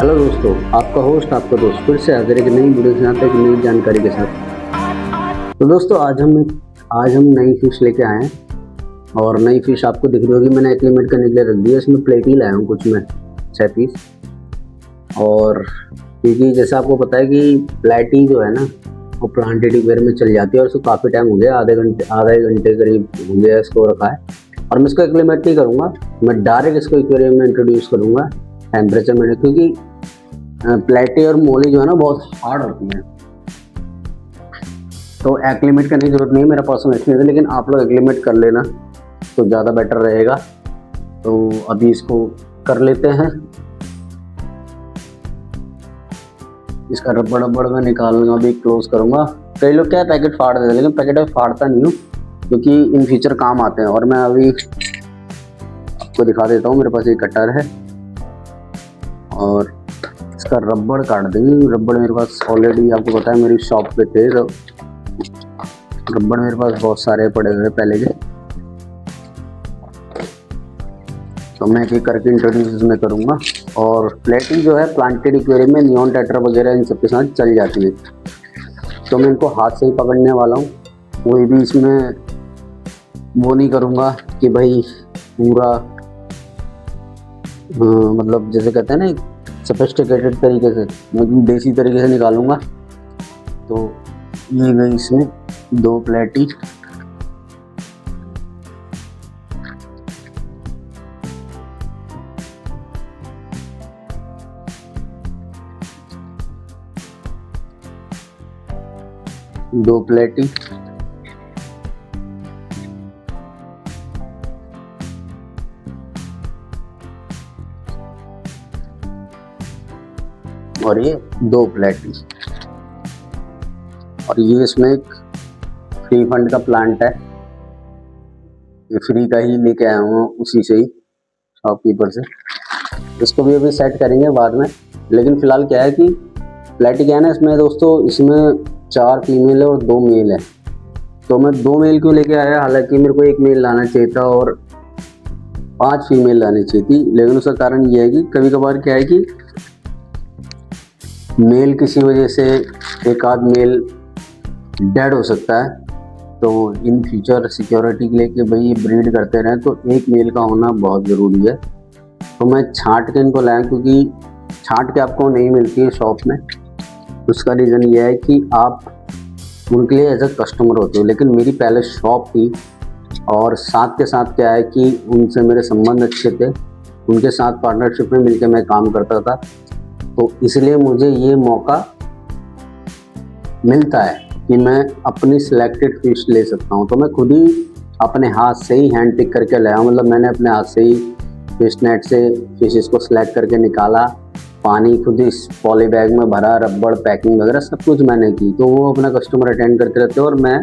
Hello दोस्तों, आपका host आपका दोस्त फिर से हाजिर है एक नई वीडियो के साथ एक नई जानकारी के साथ। तो दोस्तों आज हम नई फिश लेके आए हैं और नई फिश आपको दिख रही होगी। मैंने एक्लिमेट करने के लिए रख दिया। इसमें प्लेटी लाया हूँ कुछ मैं 6 पीस। और क्योंकि जैसा आपको पता है कि प्लेटी जो है ना वो प्लांटेड एक्वेरियम में चल जाती है और उसको काफ़ी टाइम हो गया, आधा एक घंटे करीब हो गया इसको रखा है। और मैं इसको एक्लिमेट नहीं करूँगा, मैं डायरेक्ट इसको एक्वेरियम में इंट्रोड्यूस करूँगा टेम्परेचर में, क्योंकि प्लेटी और मोली जो है ना बहुत हार्ड होती हैं, तो एक्लिमेट करने की जरूरत नहीं है। मेरा पर्सनल एक्सपीरियंस है, लेकिन आप लोग एक्लिमेट कर लेना तो ज़्यादा बेटर रहेगा। तो अभी इसको कर लेते हैं। इसका रबड़ मैं निकालूंगा, अभी क्लोज करूंगा। कई लोग क्या पैकेट फाड़ देते हैं, लेकिन पैकेट में फाड़ता नहीं हूँ क्योंकि इन फ्यूचर काम आते हैं। और मैं अभी आपको दिखा देता हूँ, मेरे पास एक कटर है और इसका रबड़ काट देंगे। रबड़ मेरे पास ऑलरेडी आपको पता है मेरी शॉप पे थे, तो रबड़ मेरे पास बहुत सारे पड़े हुए पहले के। तो मैं एक करके इंट्रोड्यूस इसमें करूँगा। और प्लेटी जो है प्लांटेड एक्वेरियम में नियॉन टेट्रा वगैरह इन सब के साथ चल जाती है, तो मैं इनको हाथ से ही पकड़ने वाला हूँ। कोई भी इसमें वो नहीं करूँगा कि भाई पूरा मतलब जैसे कहते हैं ना सोफिस्टिकेटेड तरीके से, मतलब देसी तरीके से निकालूंगा। तो ये गई इसमें 2 प्लेटी। और ये 2 प्लेटी। और ये इसमें एक फ्री फंड का प्लांट है, ये फ्री का ही लेके आया हूँ उसी से ही शॉपकीपर से। इसको भी अभी सेट करेंगे बाद में, लेकिन फिलहाल क्या है कि प्लेटी क्या है ना इसमें दोस्तों, इसमें 4 फीमेल है और 2 मेल है। तो मैं 2 मेल क्यों लेके आया, हालांकि मेरे को 1 मेल लाना चाहिए था और 5 फीमेल लानी चाहिए थी। लेकिन उसका कारण ये है कि कभी कभार क्या है कि मेल किसी वजह से एक आध मेल डेड हो सकता है। तो इन फ्यूचर सिक्योरिटी के लिए कि भाई ये ब्रीड करते रहें, तो 1 मेल का होना बहुत ज़रूरी है। तो मैं छांट के इनको लाया, क्योंकि छांट के आपको नहीं मिलती है शॉप में। उसका रीज़न ये है कि आप उनके लिए एज अ कस्टमर होते हो, लेकिन मेरी पहले शॉप थी और साथ के साथ क्या है कि उनसे मेरे संबंध अच्छे थे, उनके साथ पार्टनरशिप में मिलकर मैं काम करता था। तो इसलिए मुझे ये मौका मिलता है कि मैं अपनी सिलेक्टेड फिश ले सकता हूँ। तो मैं खुद ही अपने हाथ से ही हैंड पिक करके लाया, मतलब मैंने अपने हाथ से ही फिश नेट से फिशेस को सिलेक्ट करके निकाला, पानी खुद ही पॉली बैग में भरा, रबड़ पैकिंग वगैरह सब कुछ मैंने की। तो वो अपना कस्टमर अटेंड करते रहते हैं और मैं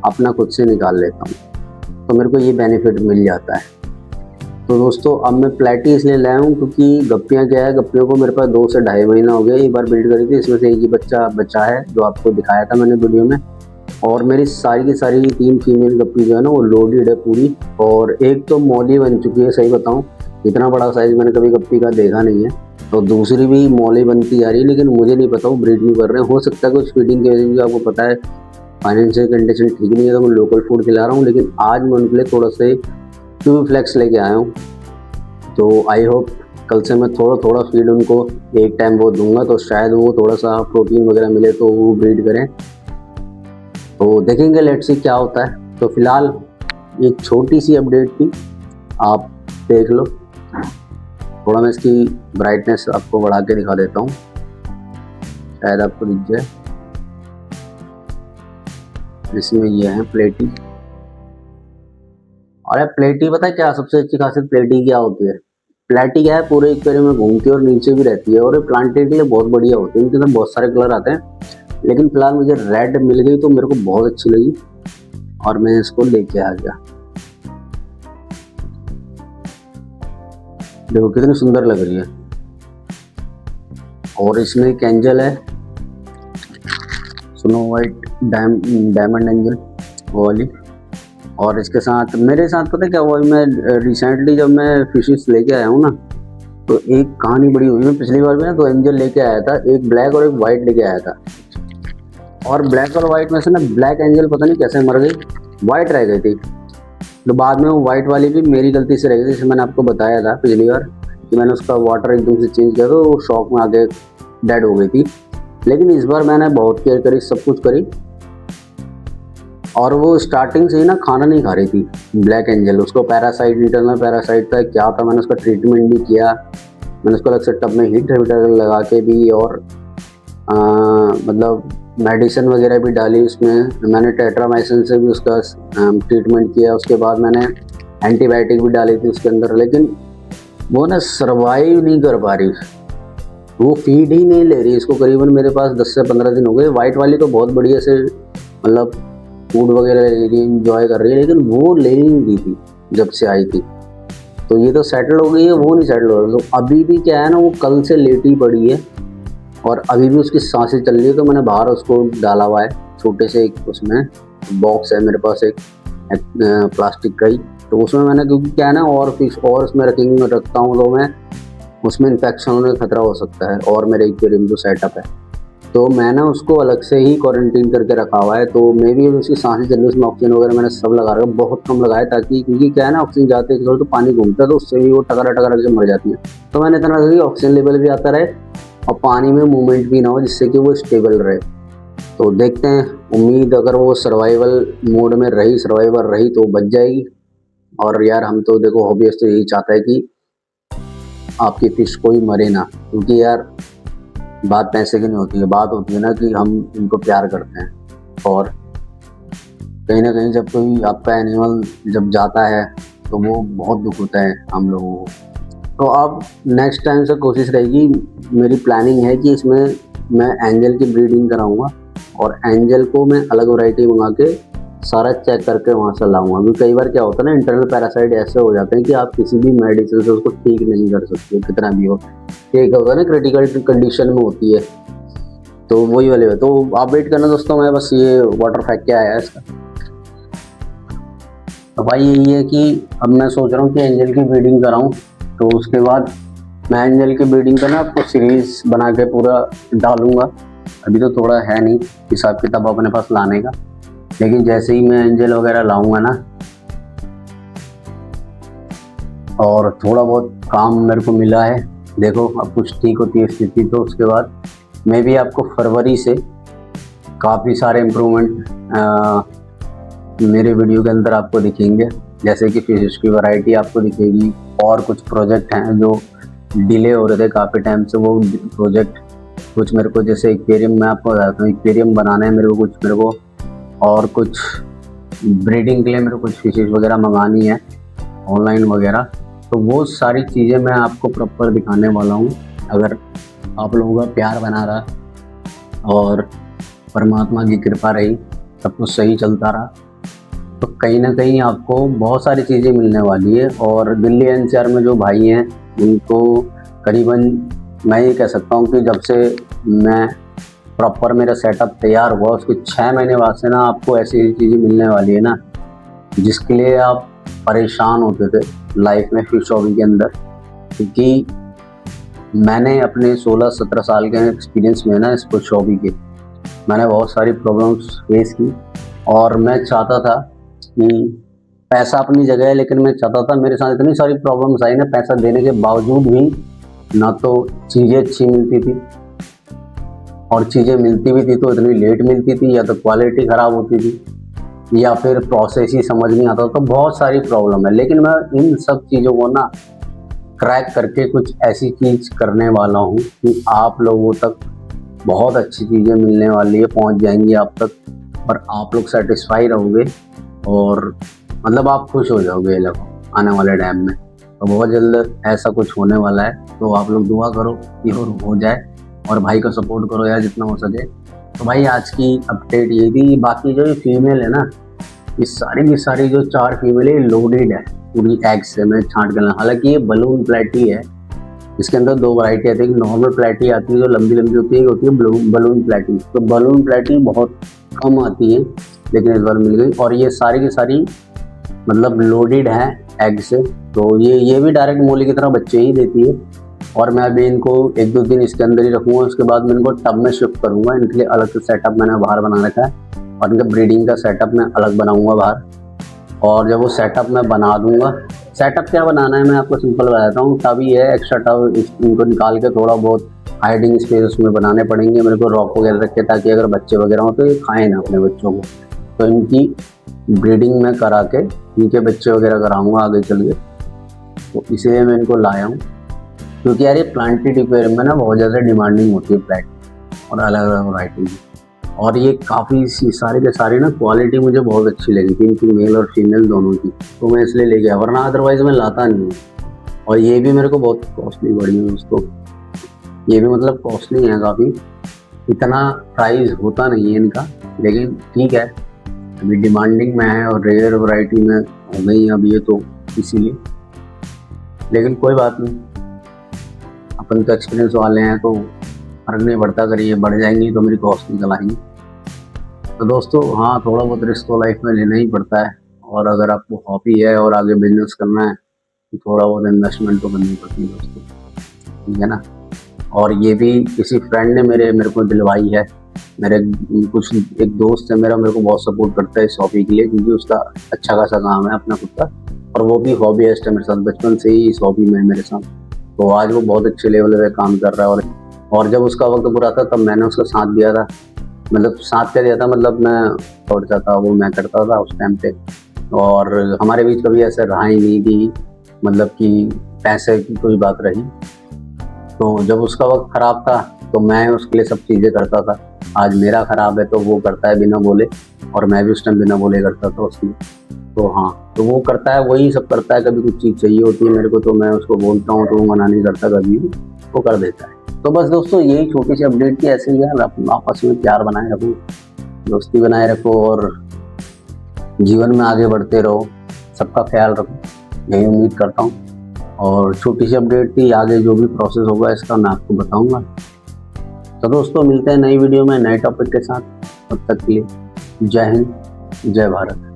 अपना खुद से निकाल लेता हूँ, तो मेरे को ये बेनिफिट मिल जाता है। तो दोस्तों अब मैं प्लेटी इसलिए लाया हूँ क्योंकि गप्पियाँ क्या है, गप्पियों को मेरे पास 2 से ढाई महीना हो गया, एक बार ब्रीड करी थी। इसमें से एक ही बच्चा है जो आपको दिखाया था मैंने वीडियो में। और मेरी सारी की सारी 3 फीमेल गप्पी जो है ना वो लोडेड है पूरी। और एक तो मौली बन चुकी है, सही बताऊँ इतना बड़ा साइज़ मैंने कभी गप्पी का देखा नहीं है। तो दूसरी भी मौली बनती जा रही है, लेकिन मुझे नहीं पता वो ब्रीड नहीं कर रहे हैं। हो सकता है कुछ फीडिंग की वजह से, आपको पता है फाइनेंशियल कंडीशन ठीक नहीं है, तो मैं लोकल फूड खिला रहा हूँ। लेकिन आज मैं उनके लिए थोड़ा से ट्यूब फ्लेक्स लेके आया हूँ। तो आई होप कल से मैं थोड़ा फीड उनको एक टाइम वो दूंगा, तो शायद वो थोड़ा सा प्रोटीन वगैरह मिले तो वो ब्रीड करें। तो देखेंगे, लेट्स सी क्या होता है। तो फिलहाल एक छोटी सी अपडेट थी, आप देख लो। थोड़ा मैं इसकी ब्राइटनेस आपको बढ़ा के दिखा देता हूँ, शायद आपको दिख जाए। इसमें ये है प्लेटी। और प्लेटी पता है क्या सबसे अच्छी खासियत प्लेटी क्या होती है? प्लेटी क्या है, पूरे एक्वेरियम में घूमती है और नीचे भी रहती है, और ये प्लांटेड के लिए बहुत बढ़िया होती है। इनके अंदर बहुत सारे कलर आते हैं, लेकिन फिलहाल मुझे रेड मिल गई तो मेरे को बहुत अच्छी लगी और मैं इसको लेके आ गया। देखो कितनी सुंदर लग रही है। और इसमें एक एंजल है, स्नो वाइट डायमंड एंजल वाली। और इसके साथ मेरे साथ पता है क्या हुआ, मैं रिसेंटली जब मैं फिशेस लेके आया हूँ ना, तो एक कहानी बड़ी हुई, मैं पिछली बार भी ना 2 एंजल लेके आया था, एक ब्लैक और एक वाइट लेके आया था। और ब्लैक और वाइट में से ना ब्लैक एंजल पता नहीं कैसे मर गई, वाइट रह गई थी। तो बाद में वो वाइट वाली भी मेरी गलती से रह गई, जैसे मैंने आपको बताया था पिछली बार कि मैंने उसका वाटर एकदम से चेंज किया तो वो शॉक में आके डेड हो गई थी। लेकिन इस बार मैंने बहुत केयर करी, सब कुछ करी, और वो स्टार्टिंग से ही ना खाना नहीं खा रही थी ब्लैक एंजल। उसको पैरासाइट, इंटरनल पैरासाइट था क्या था, मैंने उसका ट्रीटमेंट भी किया, मैंने उसको अलग से टब में हीटर लगा के भी, और मतलब मेडिसिन वगैरह भी डाली उसमें। मैंने टेट्रामाइसिन से भी उसका ट्रीटमेंट किया, उसके बाद मैंने एंटीबायोटिक भी डाली थी उसके अंदर। लेकिन वो ना सर्वाइव नहीं कर पा रही, वो फीड ही नहीं ले रही। इसको करीबन मेरे पास 10 से 15 दिन हो गए। वाइट वाली तो बहुत बढ़िया से मतलब फूड वगैरह ले रही है, इंजॉय कर रही है, लेकिन वो ले ही नहीं रही थी जब से आई थी। तो ये तो सेटल हो गई है, वो नहीं सेटल हो रहा। तो अभी भी क्या है ना, वो कल से लेटी पड़ी है और अभी भी उसकी सांसें चल रही है। तो मैंने बाहर उसको डाला हुआ है छोटे से एक उसमें बॉक्स है मेरे पास, एक प्लास्टिक का ही। तो उसमें मैंने, क्योंकि क्या है ना, और फिश और उसमें रखता हूँ तो मैं उसमें इन्फेक्शन होने का खतरा हो सकता है, और मेरे एक्वेरियम जो सेटअप है तो मैंने उसको अलग से ही क्वारंटीन करके रखा हुआ है। तो मे भी उसकी सांसें चल रही, उसमें ऑक्सीजन वगैरह मैंने सब लगा रखा है, बहुत कम लगाया, ताकि क्योंकि क्या है ना, ऑक्सीजन जाते हैं तो पानी घूमता है तो उससे भी वो टकरा के मर जाती है। तो मैंने इतना रखा कि ऑक्सीजन लेवल भी आता रहे और पानी में मूवमेंट भी ना हो, जिससे कि वो स्टेबल रहे। तो देखते हैं, उम्मीद अगर वो सर्वाइवल मोड में रही, सर्वाइवर रही तो बच जाएगी। और यार हम तो देखो हॉबीज तो यही चाहता है कि आपकी फिश कोई मरे ना, क्योंकि यार बात पैसे की नहीं होती है, बात होती है ना कि हम इनको प्यार करते हैं। और कहीं ना कहीं जब कोई आपका एनिमल जब जाता है तो वो बहुत दुख होता है हम लोगों को। तो अब नेक्स्ट टाइम से कोशिश रहेगी, मेरी प्लानिंग है कि इसमें मैं एंजल की ब्रीडिंग कराऊंगा और एंजल को मैं अलग वैरायटी मंगा के सारा चेक करके वहाँ से लाऊंगा। क्योंकि कई बार क्या होता है ना, इंटरनल पैरासाइट ऐसे हो जाते हैं कि आप किसी भी मेडिसिन से उसको ठीक नहीं कर सकते, कितना भी हो। ठीक होगा ना, क्रिटिकल कंडीशन में होती है, तो वही वाले है। तो आप वेट करना दोस्तों, मैं बस ये वाटर फेंक के आया है इसका। तो भाई यही है कि अब मैं सोच रहा हूँ कि एंजल की ब्रीडिंग कराऊँ, तो उसके बाद मैं एंजल की ब्रीडिंग का ना आपको सीरीज बना के पूरा डालूंगा। अभी तो थोड़ा है नहीं हिसाब किताब अपने पास लाने का, लेकिन जैसे ही मैं एंजल वगैरह लाऊंगा ना, और थोड़ा बहुत काम मेरे को मिला है, देखो अब कुछ ठीक होती है स्थिति तो उसके बाद मैं भी आपको फरवरी से काफ़ी सारे इम्प्रूवमेंट मेरे वीडियो के अंदर आपको दिखेंगे। जैसे कि फिश की वैरायटी आपको दिखेगी, और कुछ प्रोजेक्ट हैं जो डिले हो रहे थे काफ़ी टाइम से, वो प्रोजेक्ट कुछ मेरे को, जैसे एक्वेरियम मैं आपको बताता हूँ, एक्वेरियम बनाना है मेरे को, और कुछ ब्रीडिंग के लिए मेरे को कुछ फिशेज वगैरह मंगानी है ऑनलाइन वगैरह। तो वो सारी चीज़ें मैं आपको प्रॉपर दिखाने वाला हूँ। अगर आप लोगों का प्यार बना रहा और परमात्मा की कृपा रही, सब कुछ सही चलता रहा, तो कहीं ना कहीं आपको बहुत सारी चीज़ें मिलने वाली है। और दिल्ली एनसीआर में जो भाई हैं उनको करीबन मैं ये कह सकता हूँ कि जब से मैं प्रॉपर मेरा सेटअप तैयार हुआ उसके 6 महीने बाद से ना आपको ऐसी चीज़ें मिलने वाली है ना, जिसके लिए आप परेशान होते थे लाइफ में फिश हॉबी के अंदर। क्योंकि मैंने अपने 16-17 साल के एक्सपीरियंस में ना इस फिश हॉबी के मैंने बहुत सारी प्रॉब्लम्स फेस की, और मैं चाहता था कि पैसा अपनी जगह है, लेकिन मैं चाहता था, मेरे साथ इतनी सारी प्रॉब्लम्स आई ना, पैसा देने के बावजूद भी ना तो चीज़ें अच्छी मिलती थी, और चीज़ें मिलती भी थी तो इतनी लेट मिलती थी, या तो क्वालिटी ख़राब होती थी, या फिर प्रोसेस ही समझ नहीं आता। तो बहुत सारी प्रॉब्लम है, लेकिन मैं इन सब चीज़ों को ना क्रैक करके कुछ ऐसी चीज़ करने वाला हूँ कि आप लोगों तक बहुत अच्छी चीज़ें मिलने वाली है, पहुँच जाएंगी आप तक, और आप लोग सेटिस्फाई रहोगे, और मतलब आप खुश हो जाओगे लोग आने वाले टाइम में। तो बहुत जल्द ऐसा कुछ होने वाला है, तो आप लोग दुआ करो कि हो जाए, और भाई को सपोर्ट करो यार जितना हो सके। तो भाई आज की अपडेट ये थी। बाकी जो ये फीमेल है ना, ये सारी की सारी जो 4 फीमेल है लोडेड है पूरी एग से, मैं छांट कर। हालांकि ये बलून प्लेटी है, इसके अंदर 2 वैरायटी आती है। एक नॉर्मल प्लेटी आती है जो लंबी लंबी होती है, एक होती है बलून प्लेटी। तो बलून प्लेटी बहुत कम आती है, लेकिन इस बार मिल गई। और ये सारी की सारी मतलब लोडेड है एग से, तो ये भी डायरेक्ट मोली की तरह बच्चे ही देती है। और मैं अभी इनको 1-2 दिन इसके अंदर ही रखूँगा, उसके बाद मैं इनको टब में शिफ्ट करूँगा। इनके लिए अलग से सेटअप मैंने बाहर बना रखा है और इनका ब्रीडिंग का सेटअप मैं अलग बनाऊँगा बाहर। और जब वो सेटअप मैं बना दूँगा, सेटअप क्या बनाना है मैं आपको सिंपल बताता हूँ। टब ही है, एक्स्ट्रा टब इनको निकाल के थोड़ा बहुत हाइडिंग स्पेस उसमें बनाने पड़ेंगे मेरे को, रॉक वगैरह रख के, ताकि अगर बच्चे वगैरह हो तो ये खाएँ ना अपने बच्चों को। तो इनकी ब्रीडिंग में करा के इनके बच्चे वगैरह कराऊँगा आगे चल के। तो इसलिए मैं इनको लाया हूँ, क्योंकि यार ये प्लांटेड एक्वेरियम में ना बहुत ज़्यादा डिमांडिंग होती है प्लांट और अलग अलग वैरायटी की। और ये काफ़ी सारे के सारे ना क्वालिटी मुझे बहुत अच्छी लगी थी इनकी, मेल और फीमेल दोनों की, तो मैं इसलिए ले गया, वरना अदरवाइज़ मैं लाता नहीं हूँ। और ये भी मेरे को बहुत कॉस्टली पड़ी है दोस्तों, ये भी मतलब कॉस्टली है काफ़ी, इतना प्राइस होता नहीं है इनका, लेकिन ठीक है अभी डिमांडिंग में है और रेयर वैरायटी में हो गई अब ये, तो इसीलिए। लेकिन कोई बात नहीं, अपन तो एक्सपीरियंस वाले हैं तो फर्क नहीं पड़ता, अगर ये बढ़ जाएंगी तो मेरी कॉस्ट निकल आएंगी। तो दोस्तों हाँ, थोड़ा बहुत रिस्क तो लाइफ में लेना ही पड़ता है, और अगर आपको हॉबी है और आगे बिजनेस करना है तो थोड़ा बहुत इन्वेस्टमेंट तो करनी पड़ती है दोस्तों, ठीक है ना। और ये भी किसी फ्रेंड ने मेरे को दिलवाई है, मेरे कुछ एक दोस्त है मेरा, मेरे को बहुत सपोर्ट करता है इस हॉबी के लिए, क्योंकि उसका अच्छा खासा काम है अपना खुद का, और वो भी हॉबीइस्ट है मेरे साथ, बचपन से ही इस हॉबी में मेरे साथ। तो आज वो बहुत अच्छे लेवल पे काम कर रहा है, और जब उसका वक्त बुरा था तब मैंने उसका साथ दिया था, मतलब साथ क्या दिया था, मतलब मैं छोड़ता था वो मैं करता था उस टाइम पे। और हमारे बीच कभी ऐसे रहा ही नहीं कि मतलब कि पैसे की कोई बात रही। तो जब उसका वक्त ख़राब था तो मैं उसके लिए सब चीज़ें करता था, आज मेरा ख़राब है तो वो करता है बिना बोले, और मैं भी उस टाइम बिना बोले करता था उसमें। तो हाँ, तो वो करता है, वही सब करता है, कभी कुछ चीज़ चाहिए होती है मेरे को तो मैं उसको बोलता हूँ तो वो मना नहीं करता, कभी भी वो कर देता है। तो बस दोस्तों यही छोटी सी अपडेट थी, ऐसे ही यार आपस में प्यार बनाए रखो, दोस्ती बनाए रखो, और जीवन में आगे बढ़ते रहो, सबका ख्याल रखो, यही उम्मीद करता हूँ। और छोटी सी अपडेट थी, आगे जो भी प्रोसेस होगा इसका मैं आपको बताऊंगा। तो दोस्तों मिलते हैं नई वीडियो में नए टॉपिक के साथ, तब तक के लिए जय हिंद, जय भारत।